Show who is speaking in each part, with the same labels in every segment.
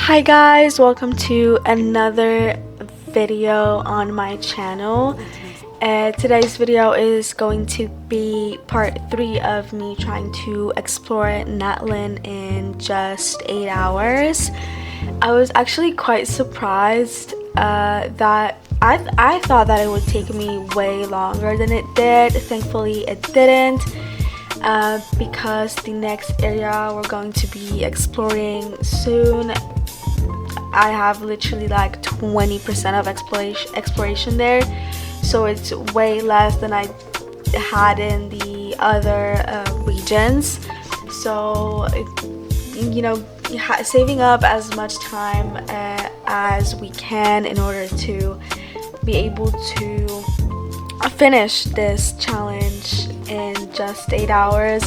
Speaker 1: Hi guys, welcome to another video on my channel. Today's video is going to be part 3 of me trying to explore Natlan in just 8 hours. I was actually quite surprised that I thought that it would take me way longer than it did. Thankfully it didn't. Because the next area we're going to be exploring soon, I have literally like 20% of exploration there, so it's way less than I had in the other regions. So saving up as much time as we can in order to be able to finish this challenge in just 8 hours.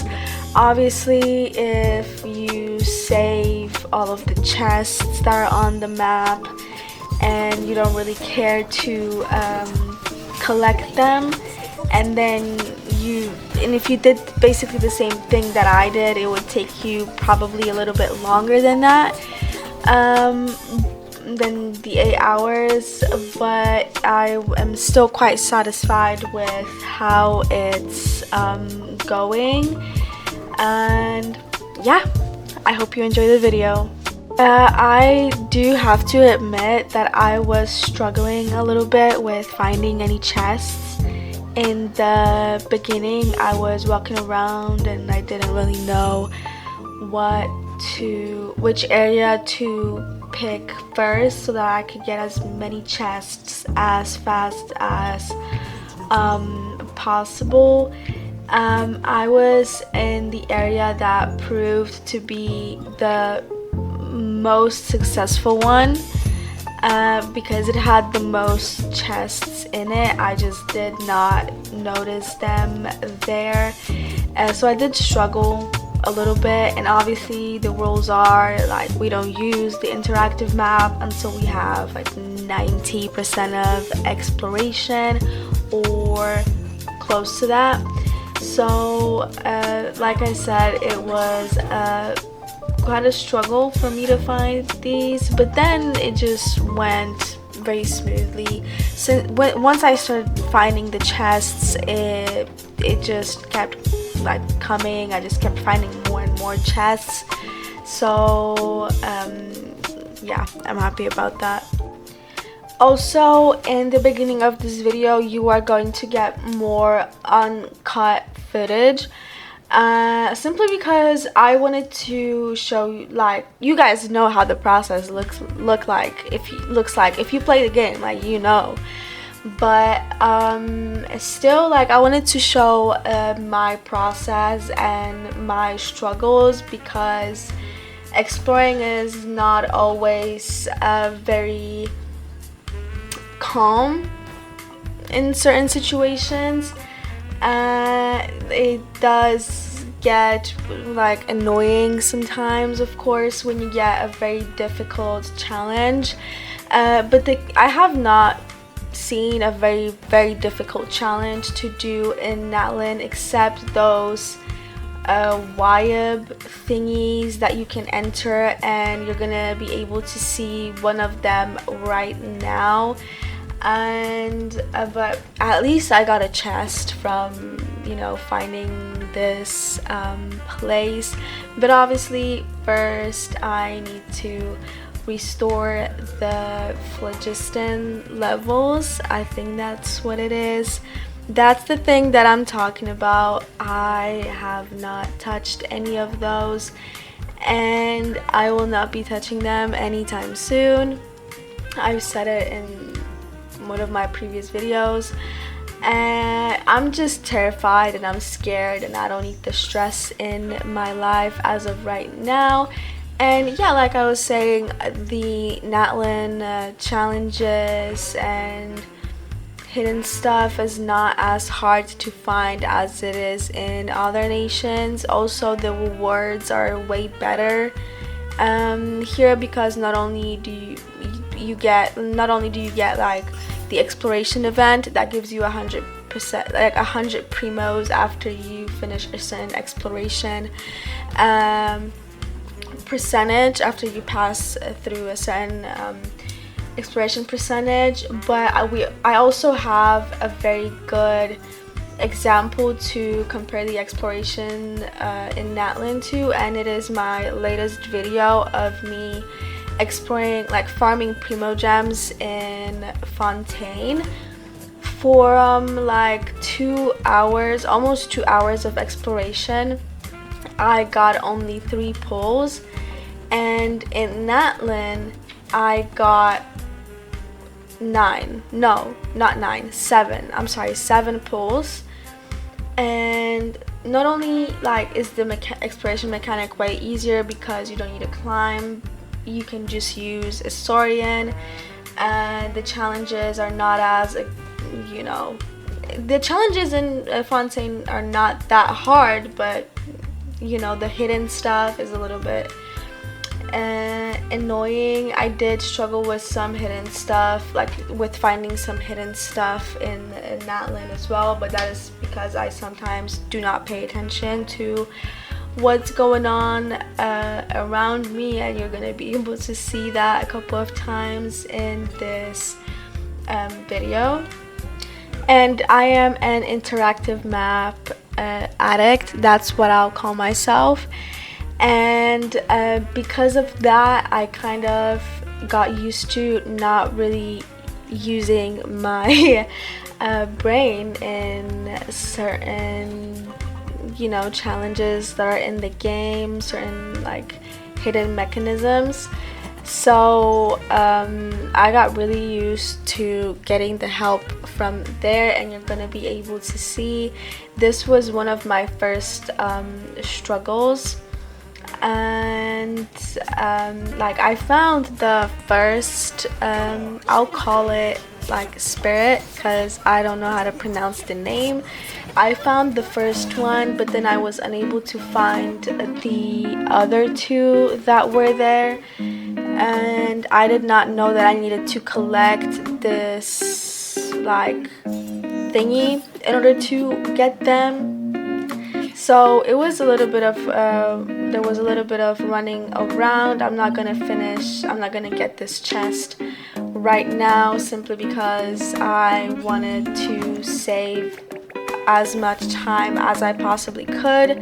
Speaker 1: Obviously, if you save all of the chests that are on the map and you don't really care to collect them, and if you did basically the same thing that I did, it would take you probably a little bit longer than that, than the 8 hours, but I am still quite satisfied with how it's going. And yeah, I hope you enjoy the video. I do have to admit that I was struggling a little bit with finding any chests. In the beginning, I was walking around and I didn't really know which area to pick first so that I could get as many chests as fast as possible. I was in the area that proved to be the most successful one because it had the most chests in it. I just did not notice them there, so I did struggle a little bit. And obviously the rules are like we don't use the interactive map until we have like 90% of exploration or close to that. So like I said, it was quite a struggle for me to find these, but then it just went very smoothly. So once I started finding the chests, it just kept like coming. I just kept finding more and more chests. So yeah, I'm happy about that. Also, in the beginning of this video, you are going to get more uncut footage, simply because I wanted to show you, like, you guys know how the process looks like if you play the game, like, you know. But still, like, I wanted to show my process and my struggles, because exploring is not always very calm in certain situations. It does get like annoying sometimes, of course, when you get a very difficult challenge, but I have not seen a very difficult challenge to do in Natlan except those YB thingies that you can enter, and you're gonna be able to see one of them right now. And but at least I got a chest from finding this place. But obviously first I need to restore the phlogiston levels. I think that's what it is. That's the thing that I'm talking about. I have not touched any of those, and I will not be touching them anytime soon. I've said it in one of my previous videos, and I'm just terrified and I'm scared, and I don't need the stress in my life as of right now. And yeah, like I was saying, the Natlan challenges and hidden stuff is not as hard to find as it is in other nations. Also, the rewards are way better here, because not only do you get like the exploration event that gives you 100%, like 100 primos after you finish a certain exploration, percentage after you pass through a certain exploration percentage, but I also have a very good example to compare the exploration in Natlan to, and it is my latest video of me exploring, like farming primo gems in Fontaine for like 2 hours, almost 2 hours of exploration. I got only 3 pulls, and in Natlan I got 7 pulls. And not only like is the exploration mechanic way easier because you don't need to climb, you can just use a Saurian, and the challenges are not as, you know, the challenges in Fontaine are not that hard, but you know, the hidden stuff is a little bit annoying. I did struggle with some hidden stuff, like with finding some hidden stuff in Natlan as well, but that is because I sometimes do not pay attention to what's going on around me, and you're gonna be able to see that a couple of times in this video. And I am an interactive map addict, that's what I'll call myself. And because of that, I kind of got used to not really using my brain in certain, you know, challenges that are in the game, certain like hidden mechanisms. So I got really used to getting the help from there, and you're gonna be able to see this was one of my first struggles. And like I found the first I'll call it like spirit because I don't know how to pronounce the name. I found the first one, but then I was unable to find the other 2 that were there, and I did not know that I needed to collect this like thingy in order to get them. So it was a little bit of there was a little bit of running around. I'm not gonna get this chest right now simply because I wanted to save as much time as I possibly could,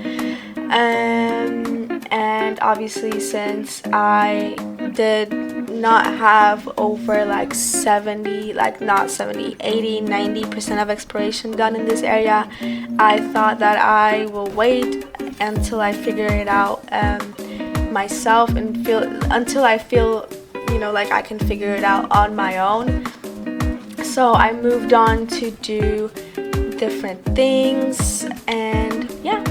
Speaker 1: and obviously since I did not have over like 70, like not 70, 80, 90% of exploration done in this area, I thought that I will wait until I figure it out myself and until I feel, you know, like I can figure it out on my own. So I moved on to do different things, and yeah.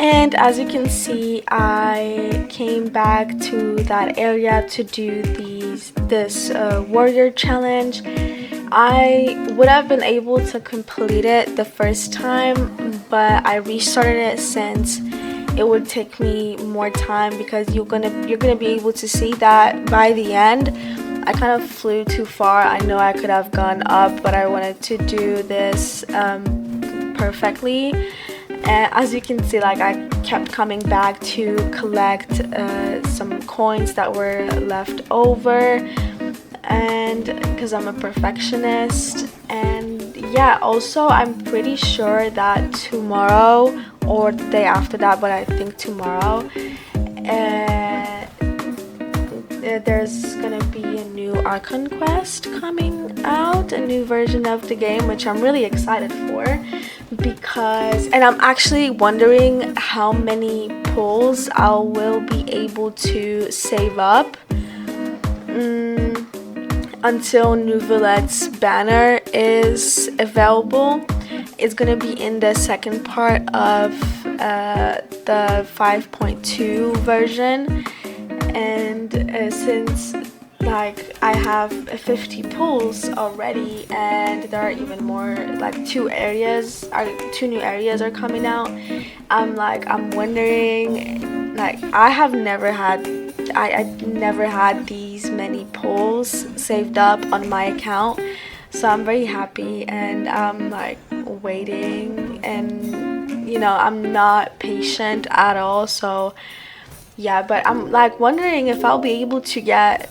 Speaker 1: And as you can see, I came back to that area to do this warrior challenge. I would have been able to complete it the first time, but I restarted it since it would take me more time, because you're gonna be able to see that by the end I kind of flew too far. I know I could have gone up, but I wanted to do this perfectly. And as you can see, like I kept coming back to collect some coins that were left over, and because I'm a perfectionist. And yeah, also I'm pretty sure that tomorrow or the day after that, but I think tomorrow, there's gonna be a new Aran Quest coming out, a new version of the game, which I'm really excited for, and I'm actually wondering how many pulls I will be able to save up until Nouvelette's banner is available. It's gonna be in the second part of the 5.2 version, and since like I have 50 pulls already, and there are even more, like two new areas are coming out. I'm wondering, like I never had these many pulls saved up on my account, so I'm very happy, and I'm like waiting, and I'm not patient at all, so yeah. But I'm like wondering if I'll be able to get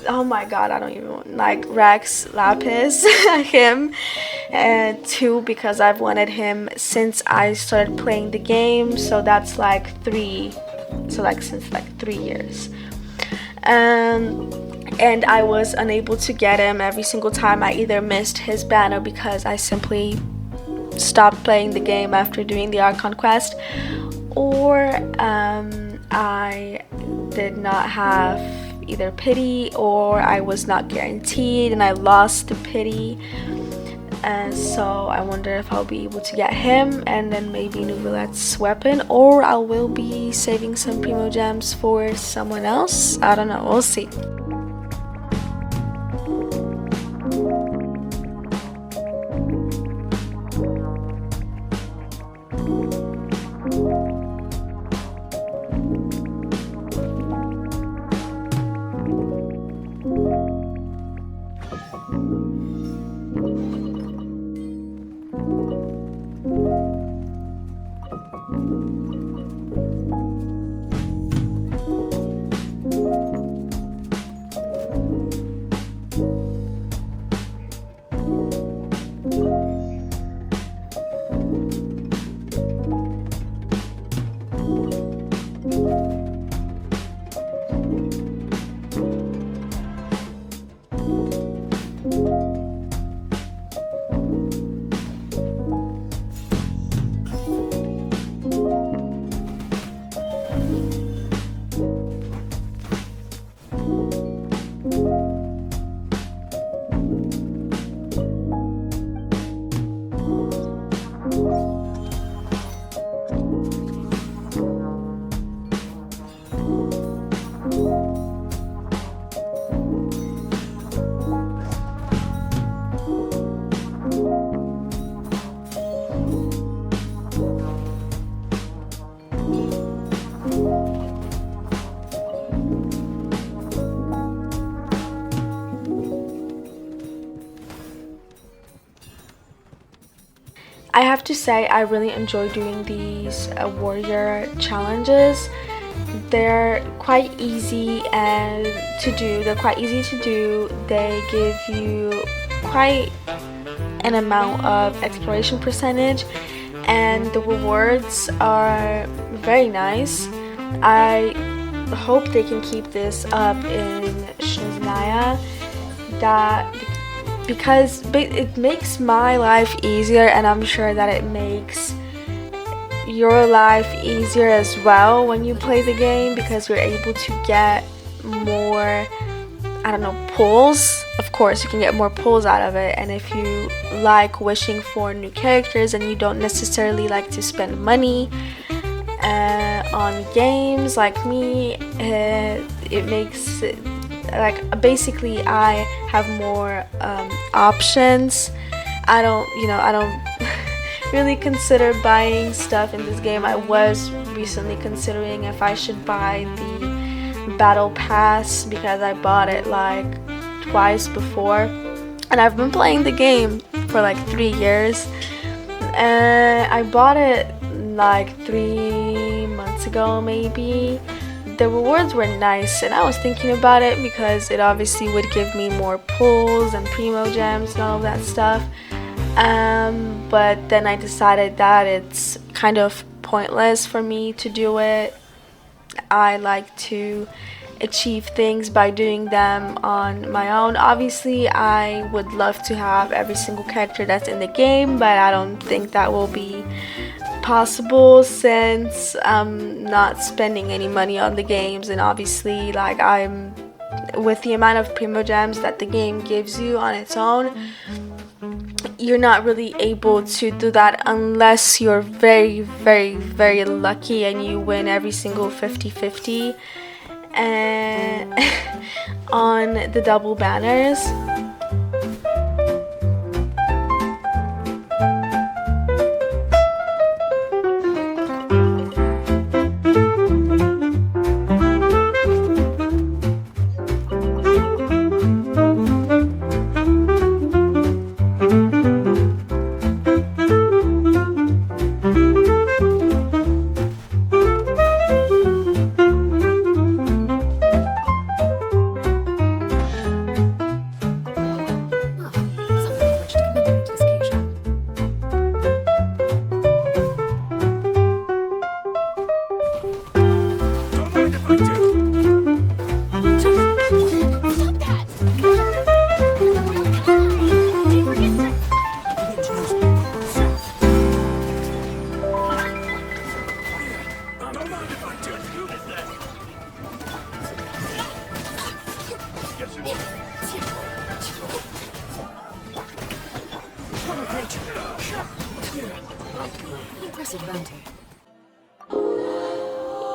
Speaker 1: oh my god, I don't even like Rex Lapis him too, because I've wanted him since I started playing the game, so that's since 3 years. And I was unable to get him every single time. I either missed his banner because I simply stopped playing the game after doing the Aran Quest, or I did not have either pity, or I was not guaranteed and I lost the pity. And so I wonder if I'll be able to get him and then maybe Nouvelette's weapon, or I will be saving some Primo Gems for someone else. I don't know, we'll see. I have to say, I really enjoy doing these warrior challenges. They're quite easy to do. They give you quite an amount of exploration percentage, and the rewards are very nice. I hope they can keep this up in Snezhnaya, because it makes my life easier, and I'm sure that it makes your life easier as well when you play the game, because you're able to get more, pulls. Of course, you can get more pulls out of it, and if you like wishing for new characters and you don't necessarily like to spend money on games like me, it makes it basically I have more options. I don't really consider buying stuff in this game. I was recently considering if I should buy the battle pass, because I bought it twice before, and I've been playing the game for 3 years, and I bought it 3 months ago maybe, the rewards were nice, and I was thinking about it because it obviously would give me more pulls and primo gems and all of that stuff. But then I decided that it's kind of pointless for me to do it. I like to achieve things by doing them on my own. Obviously, I would love to have every single character that's in the game, but I don't think that will be possible since I'm not spending any money on the games. And obviously, like, I'm with the amount of primo gems that the game gives you on its own, you're not really able to do that unless you're very, very, very lucky and you win every single 50-50 and on the double banners.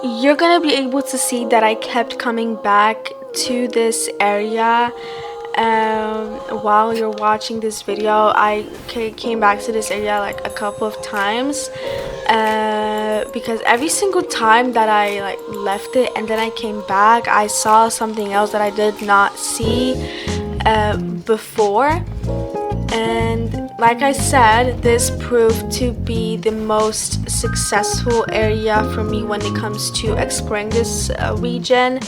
Speaker 1: You're gonna be able to see that I kept coming back to this area while you're watching this video. I came back to this area like a couple of times because every single time that I like left it and then I came back, I saw something else that I did not see before. And like I said, this proved to be the most successful area for me when it comes to exploring this region.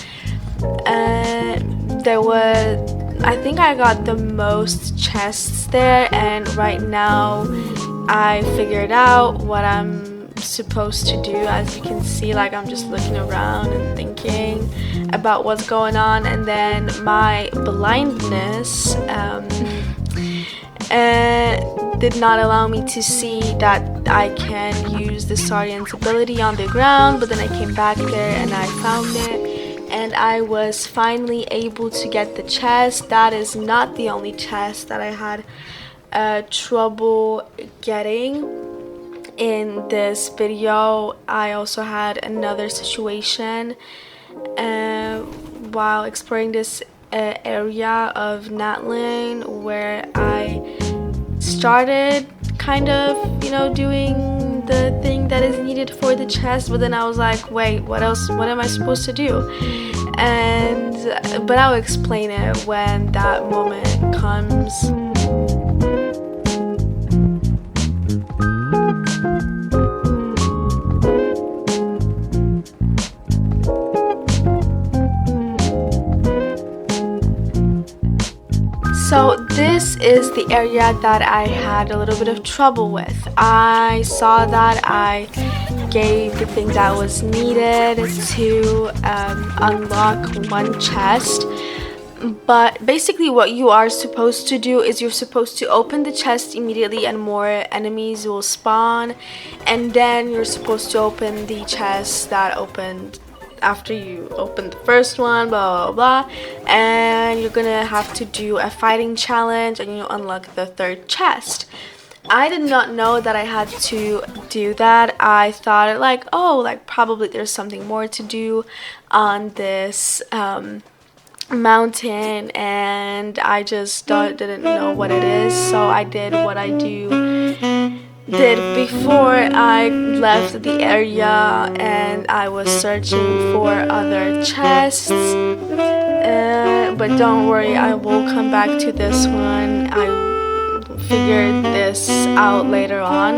Speaker 1: I think I got the most chests there, and right now I figured out what I'm supposed to do. As you can see, like, I'm just looking around and thinking about what's going on, and then my blindness did not allow me to see that I can use the Saurian's ability on the ground. But then I came back there and I found it, and I was finally able to get the chest. That is not the only chest that I had trouble getting in this video. I also had another situation while exploring this area of Natlan where I started kind of, you know, doing the thing that is needed for the chest, but then I was like, wait, what else? What am I supposed to do? But I'll explain it when that moment comes. So this is the area that I had a little bit of trouble with. I saw that I gave the thing that was needed to unlock one chest, but basically what you are supposed to do is you're supposed to open the chest immediately and more enemies will spawn, and then you're supposed to open the chest that opened after you open the first one, blah blah blah, and you're gonna have to do a fighting challenge and you unlock the third chest. I did not know that I had to do that. I thought like, oh, like probably there's something more to do on this mountain, and I just didn't know what it is, so I did what I did before I left the area, and I was searching for other chests, but don't worry, I will come back to this one. I figured this out later on.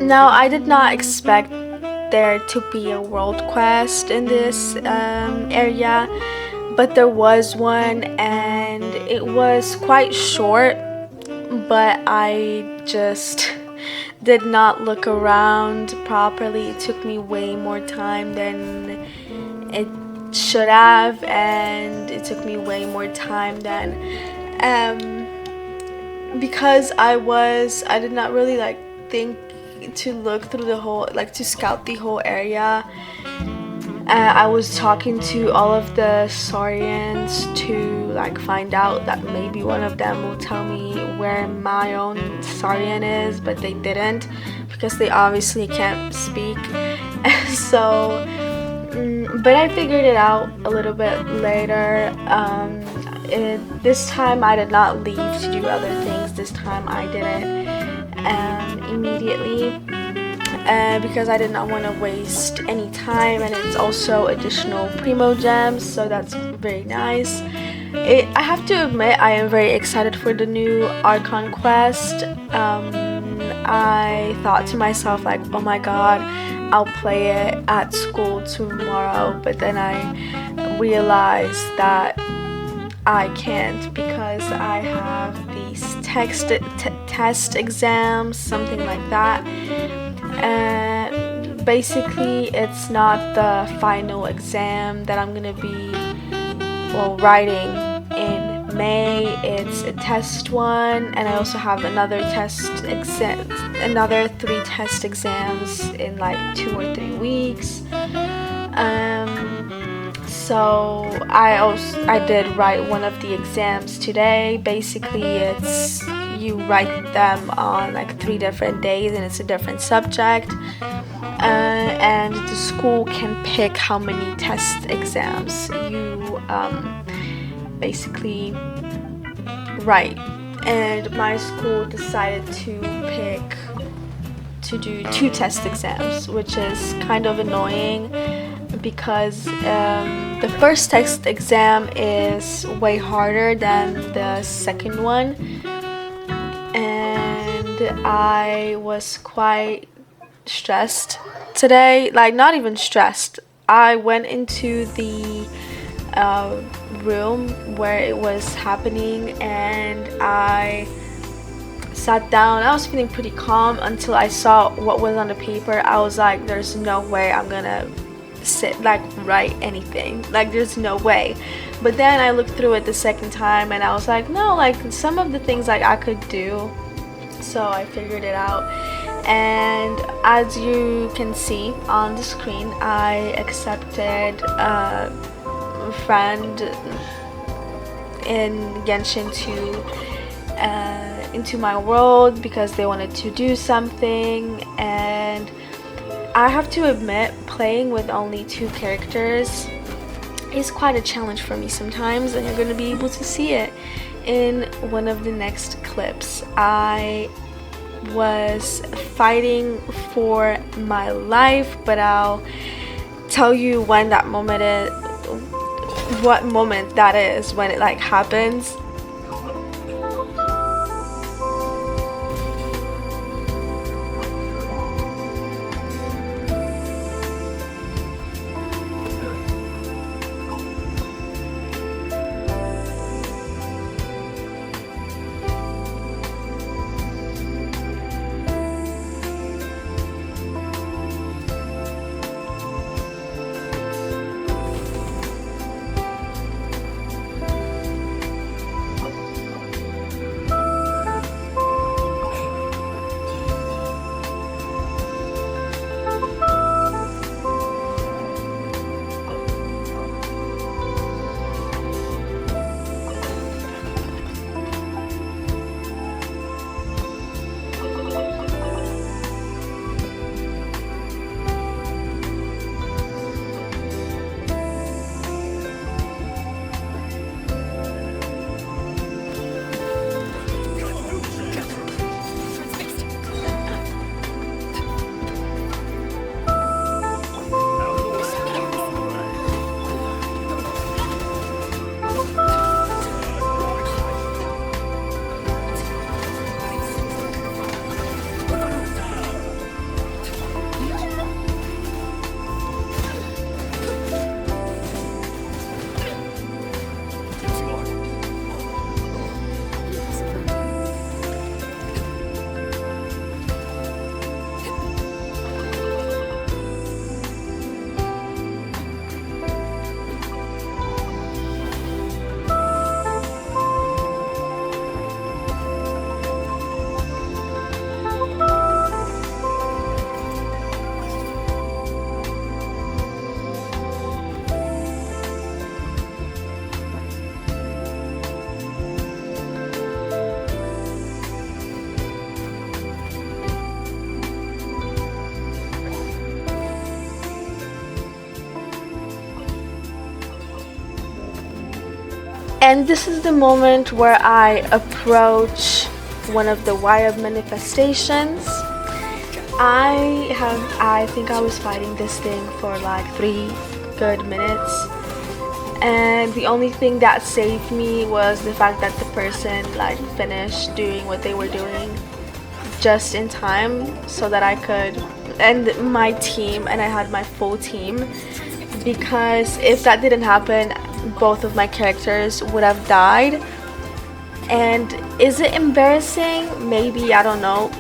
Speaker 1: Now, I did not expect there to be a world quest in this area, but there was one, and it was quite short, but I just did not look around properly. It took me way more time than it should have, and it took me way more time than because I did not really like think to look through the whole, like to scout the whole area. I was talking to all of the Saurians to like find out that maybe one of them will tell me where my own Saurian is, but they didn't because they obviously can't speak. So, but I figured it out a little bit later. This time I did not leave to do other things. This time I did it immediately. Because I did not want to waste any time, and it's also additional primo gems, so that's very nice. I have to admit, I am very excited for the new Aran Quest. I thought to myself like, oh my god, I'll play it at school tomorrow, but then I realized that I can't because I have these test exams, something like that. Basically, it's not the final exam that I'm gonna be writing in May. It's a test one, and I also have another another 3 test exams in like 2 or 3 weeks. So I did write one of the exams today. Basically, it's you write them on like 3 different days, and it's a different subject. And the school can pick how many test exams you basically write. And my school decided to do 2 test exams, which is kind of annoying because the first test exam is way harder than the second one, and I was quite stressed today. Like, not even stressed. I went into the room where it was happening, and I sat down. I was feeling pretty calm until I saw what was on the paper. I was like, there's no way I'm gonna write anything. Like, there's no way. But then I looked through it the second time, and I was like, no, like some of the things like I could do. So I figured it out, and as you can see on the screen, I accepted a friend in Genshin into my world because they wanted to do something. And I have to admit, playing with only 2 characters is quite a challenge for me sometimes, and you're going to be able to see it in one of the next clips. I was fighting for my life, but I'll tell you when that moment is, what moment that is when it like happens. And this is the moment where I approach one of the wild manifestations. I think I was fighting this thing for like 3 good minutes, and the only thing that saved me was the fact that the person like finished doing what they were doing just in time so that I could end my team, and I had my full team, because if that didn't happen, both of my characters would have died. And is it embarrassing? Maybe, I don't know.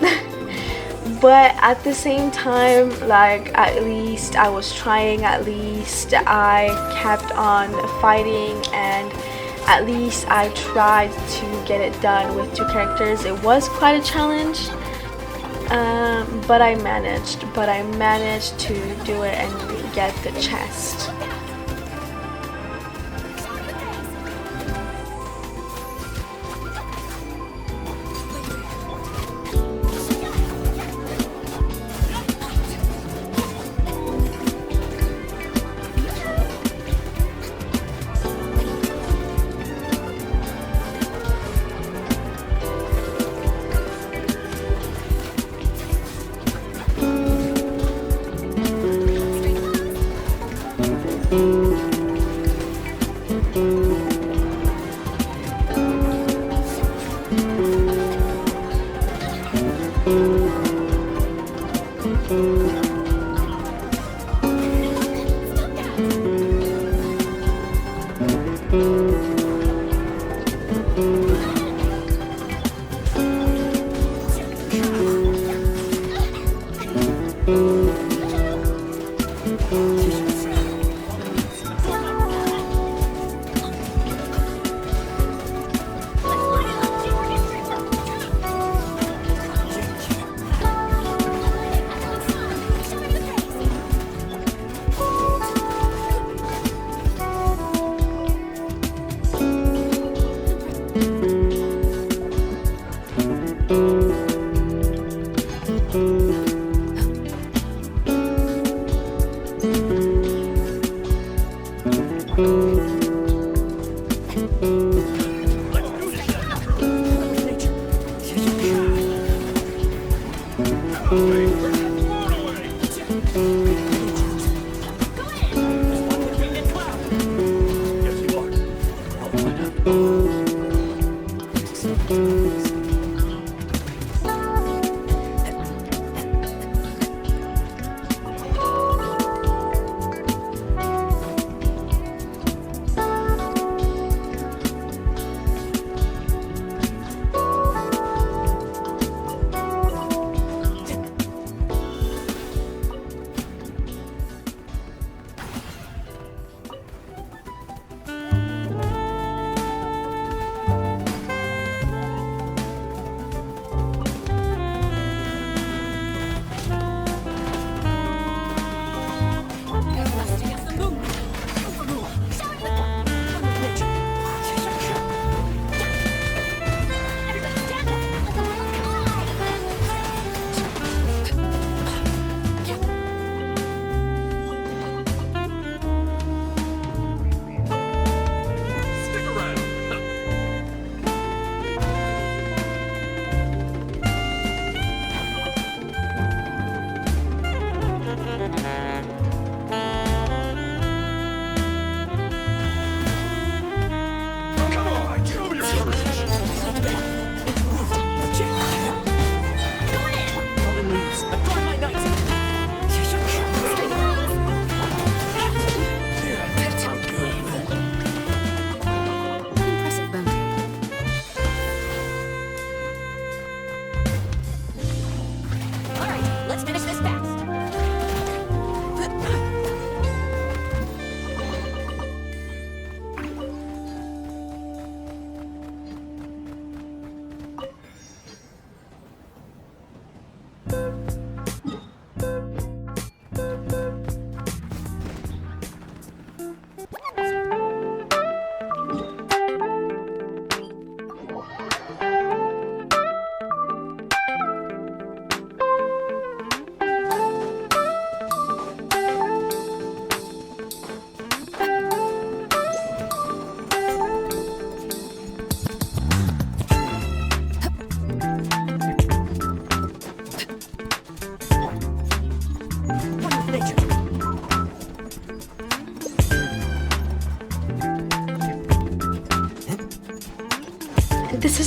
Speaker 1: But at the same time, like, at least I was trying, at least I kept on fighting, and at least I tried to get it done with 2 characters. It was quite a challenge, but I managed to do it and get the chest.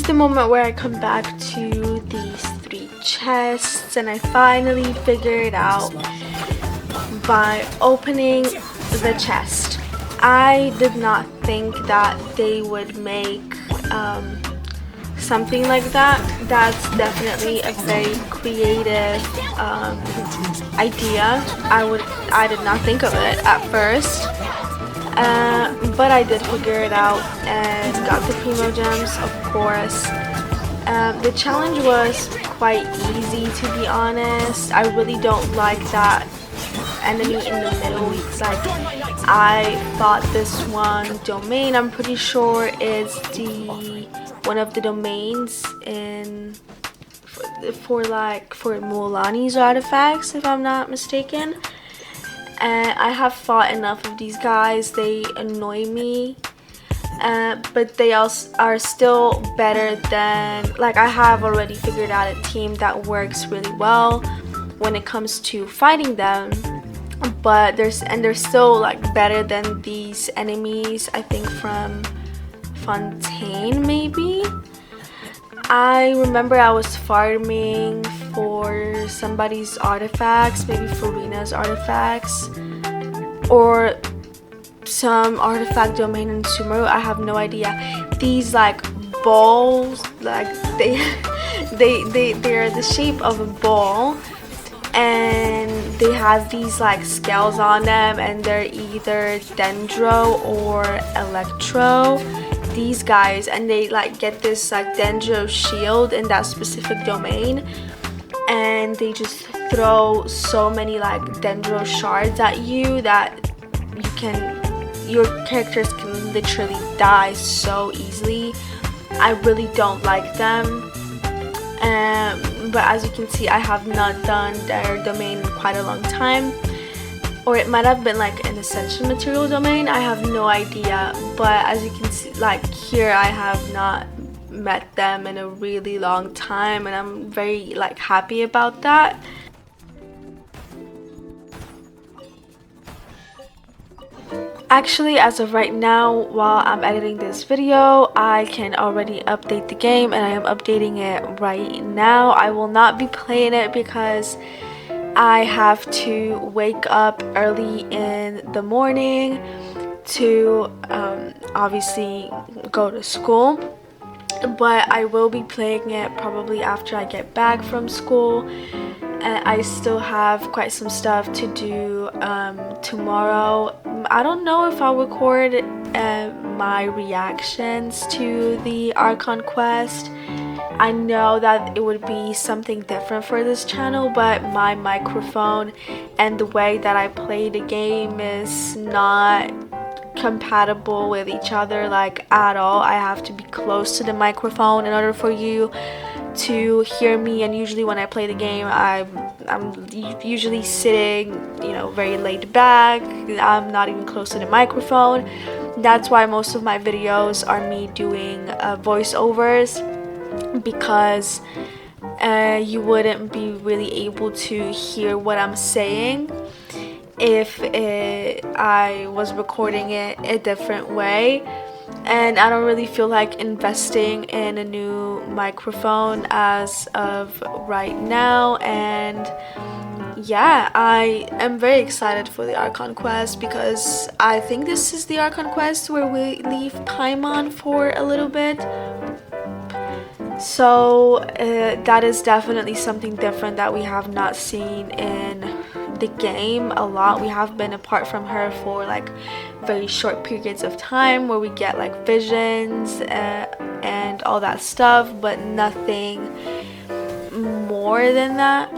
Speaker 1: is the moment where I come back to these 3 chests, and I finally figured out by opening the chest. I did not think that they would make something like that. That's definitely a very creative idea. I did not think of it at first, but I did figure it out and got the primo gems, of course. The challenge was quite easy, to be honest. I really don't like that enemy in the middle. It's like, I thought this one domain, I'm pretty sure, is the one of the domains in for Mualani's artifacts, if I'm not mistaken. And I have fought enough of these guys. They annoy me, but they also are still better than, like, I have already figured out a team that works really well when it comes to fighting them. But they're still like better than these enemies, I think, from Fontaine, maybe. I remember I was farming for somebody's artifacts, maybe Farina's artifacts, or some artifact domain in Sumeru. I have no idea. These like balls, like they're the shape of a ball, and they have these like scales on them, and they're either dendro or electro, these guys, and they like get this like dendro shield in that specific domain, and they just throw so many like dendro shards at you that your characters can literally die so easily. I really don't like them. But as you can see, I have not done their domain in quite a long time, or it might have been like an ascension material domain, I have no idea. But as you can see, like here, I have not met them in a really long time, and I'm very like happy about that. Actually, as of right now, while I'm editing this video, I can already update the game, and I am updating it right now. I will not be playing it because I have to wake up early in the morning to obviously go to school. But I will be playing it probably after I get back from school. I still have quite some stuff to do tomorrow. I don't know if I'll record my reactions to the Aran Quest. I know that it would be something different for this channel, but my microphone and the way that I play the game is not compatible with each other, like, at all. I have to be close to the microphone in order for you to hear me, and usually when I play the game, I'm usually sitting, you know, very laid back. I'm not even close to the microphone. That's why most of my videos are me doing voiceovers, because you wouldn't be really able to hear what I'm saying if I was recording it a different way. And I don't really feel like investing in a new microphone as of right now. And yeah, I am very excited for the Aran Quest, because I think this is the Aran Quest where we leave Paimon for a little bit. So that is definitely something different that we have not seen in the game a lot. We have been apart from her for like very short periods of time where we get like visions and all that stuff, but nothing more than that.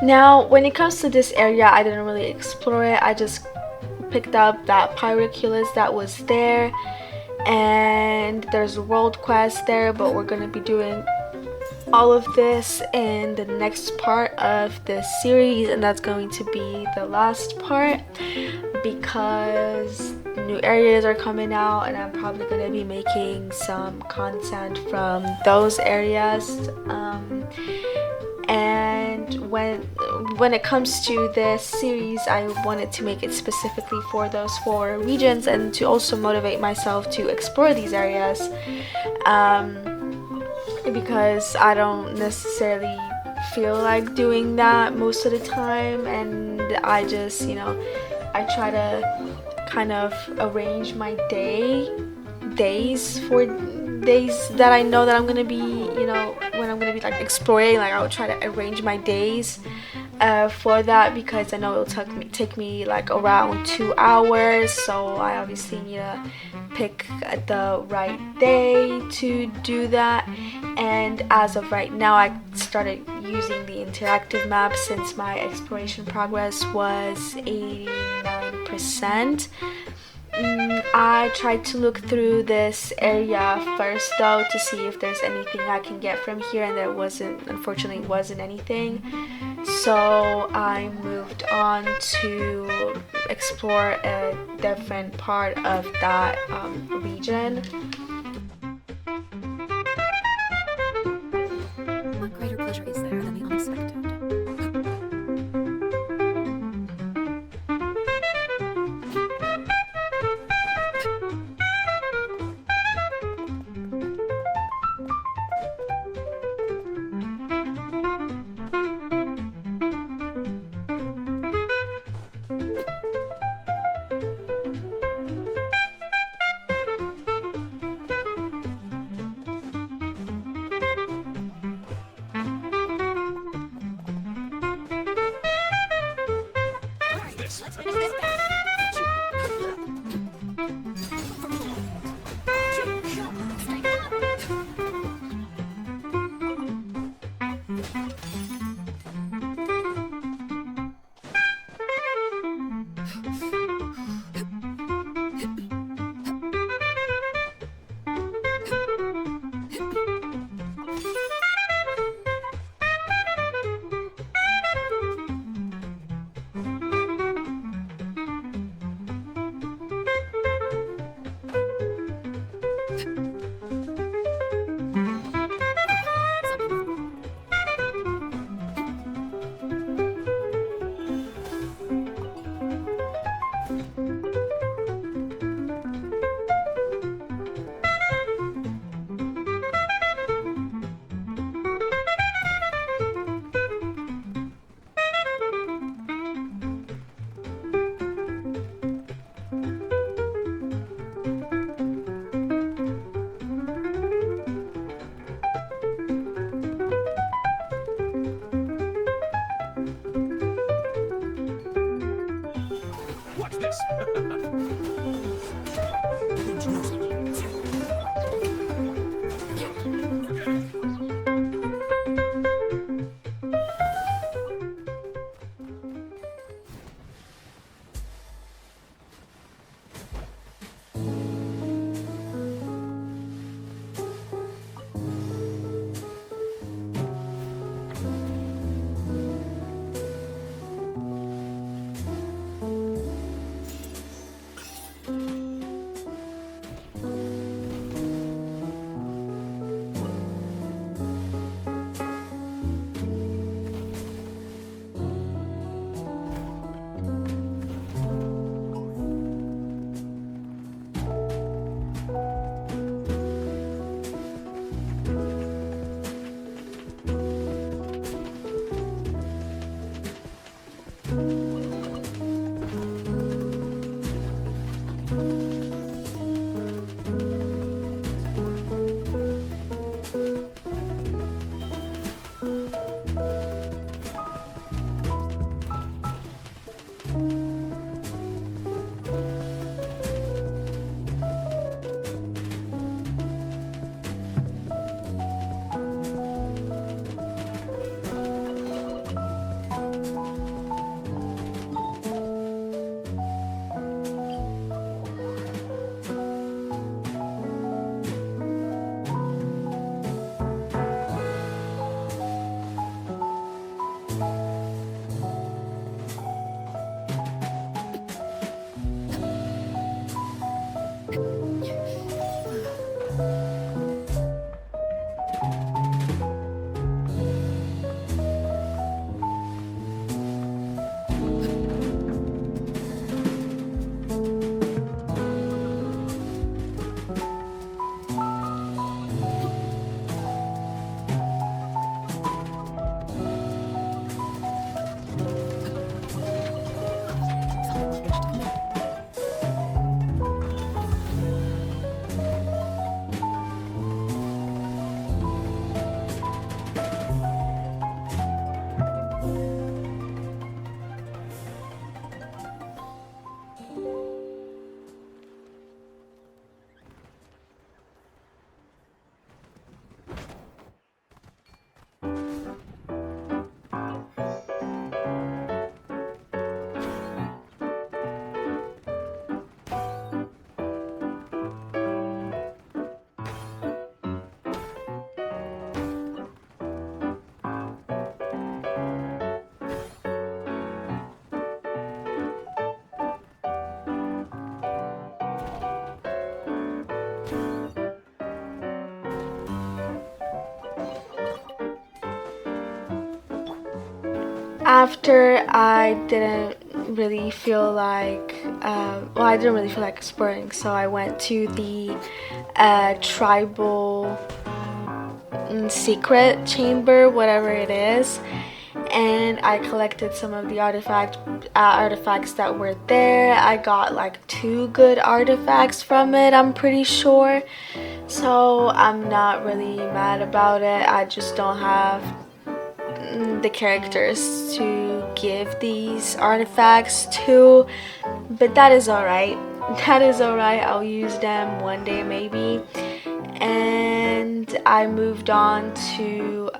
Speaker 1: Now, when it comes to this area, I didn't really explore it. I just picked up that Pyroculus that was there, and there's a world quest there, but we're gonna be doing all of this in the next part of this series, and that's going to be the last part because new areas are coming out, and I'm probably going to be making some content from those areas. And when it comes to this series, I wanted to make it specifically for those 4 regions and to also motivate myself to explore these areas, because I don't necessarily feel like doing that most of the time, and I just, I try to kind of arrange my days for days that I know that I'm gonna be, when I'm gonna be like exploring, like I would try to arrange my days for that, because I know it'll take me like around 2 hours, so I obviously need to pick the right day to do that. And as of right now, I started using the interactive map since my exploration progress was 89%. I tried to look through this area first though to see if there's anything I can get from here, and there unfortunately wasn't anything. So I moved on to explore a different part of that region.
Speaker 2: What greater pleasure is there than the unexpected?
Speaker 1: After I didn't really feel like, I didn't really feel like exploring, so I went to the tribal secret chamber, whatever it is, and I collected some of the artifacts that were there. I got like 2 good artifacts from it, I'm pretty sure, so I'm not really mad about it. I just don't have the characters to give these artifacts to, but that is alright. That is alright. I'll use them one day maybe. And I moved on to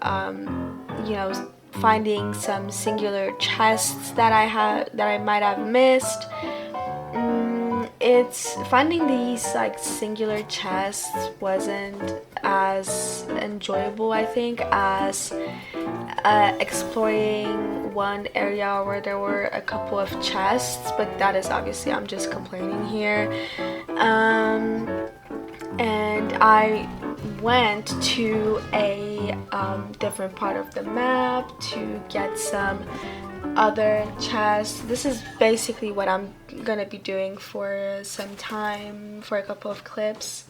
Speaker 1: finding some singular chests that I might have missed. It's finding these like singular chests wasn't as enjoyable, I think, as exploring one area where there were a couple of chests, but that is obviously, I'm just complaining here. And I went to a different part of the map to get some other chests. This is basically what I'm gonna be doing for some time, for a couple of clips.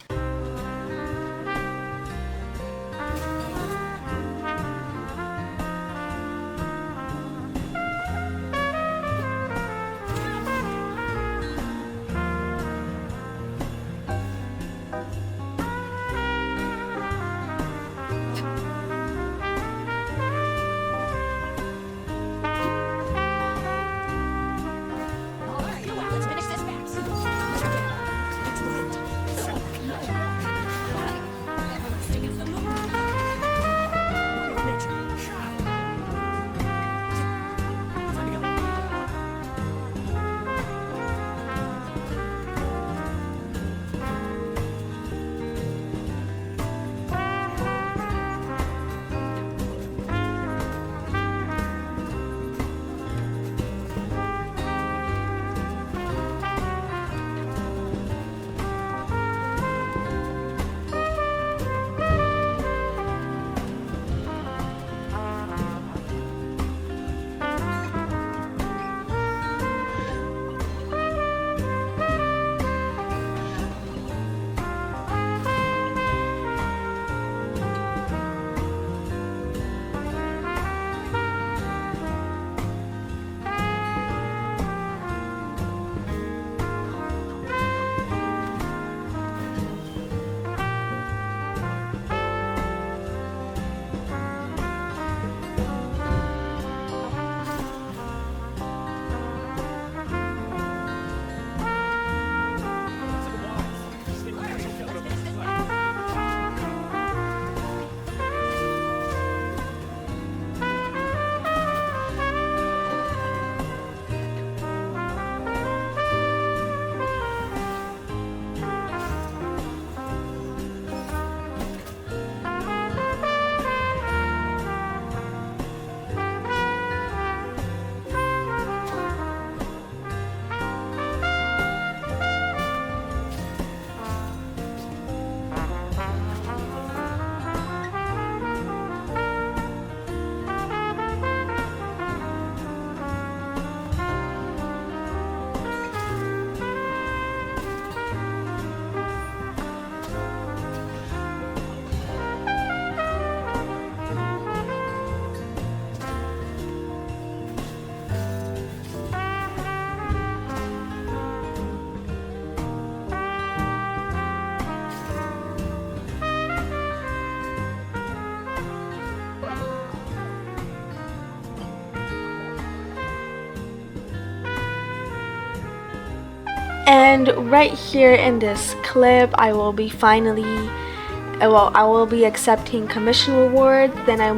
Speaker 1: And right here in this clip, I will be I will be accepting commission reward. Then I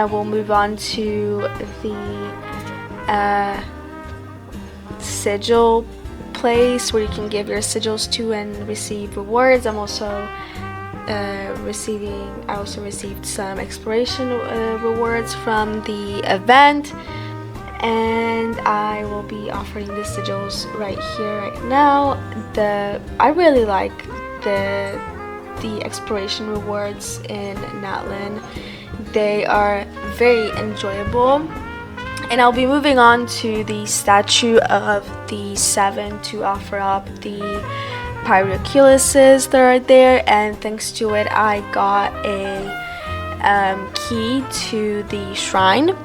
Speaker 1: will move on to the sigil place where you can give your sigils to and receive rewards. I also received some exploration rewards from the event, and I will be offering the sigils right here, right now. I really like the exploration rewards in Natlan. They are very enjoyable. And I'll be moving on to the statue of the 7 to offer up the Pyroculises that are there, and thanks to it I got a key to the shrine,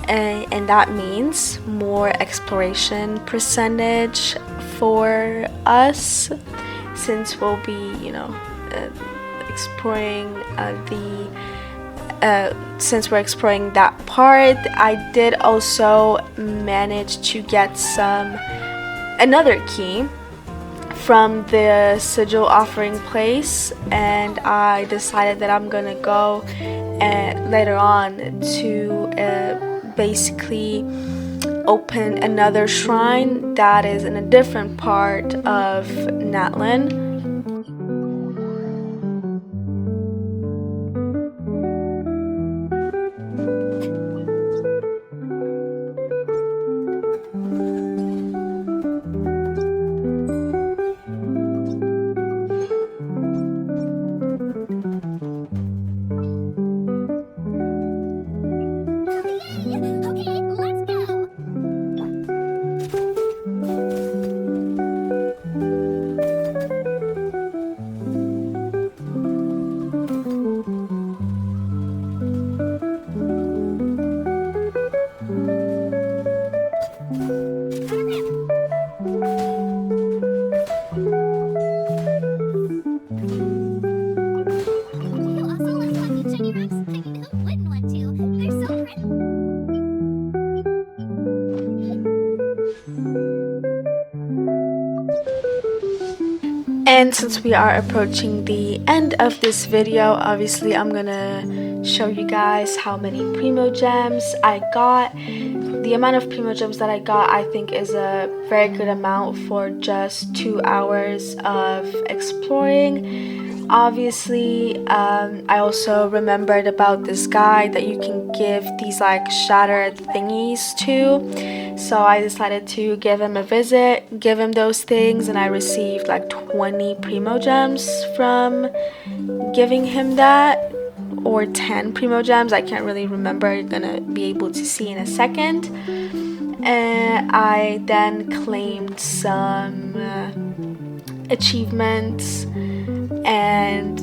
Speaker 1: and that means more exploration percentage for us, since we'll be, you know, exploring since we're exploring that part. I did also manage to get another key from the sigil offering place, and I decided that I'm gonna go later on to basically open another shrine that is in a different part of Natlan.
Speaker 2: Okay, let's go. You also love collecting shiny rocks? I mean, who wouldn't want to? They're so pretty.
Speaker 1: And since we are approaching the end of this video, obviously I'm gonna show you guys how many primo gems I got. The amount of primo gems that I got, I think, is a very good amount for just 2 hours of exploring. Obviously, I also remembered about this guy that you can give these like shattered thingies to, so I decided to give him a visit, give him those things, and I received like 20 primo gems from giving him that, or 10 primo gems, I can't really remember. You're gonna be able to see in a second. And I then claimed some achievements, and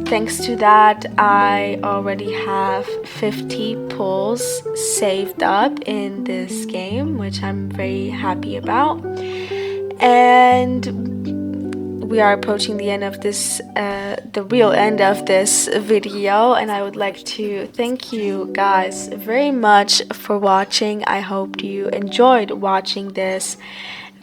Speaker 1: thanks to that I already have 50 pulls saved up in this game, which I'm very happy about. And we are approaching the end of this, the real end of this video, and I would like to thank you guys very much for watching. I hope you enjoyed watching this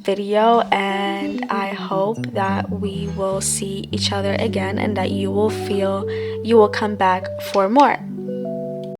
Speaker 1: video, and I hope that we will see each other again and that you will come back for more.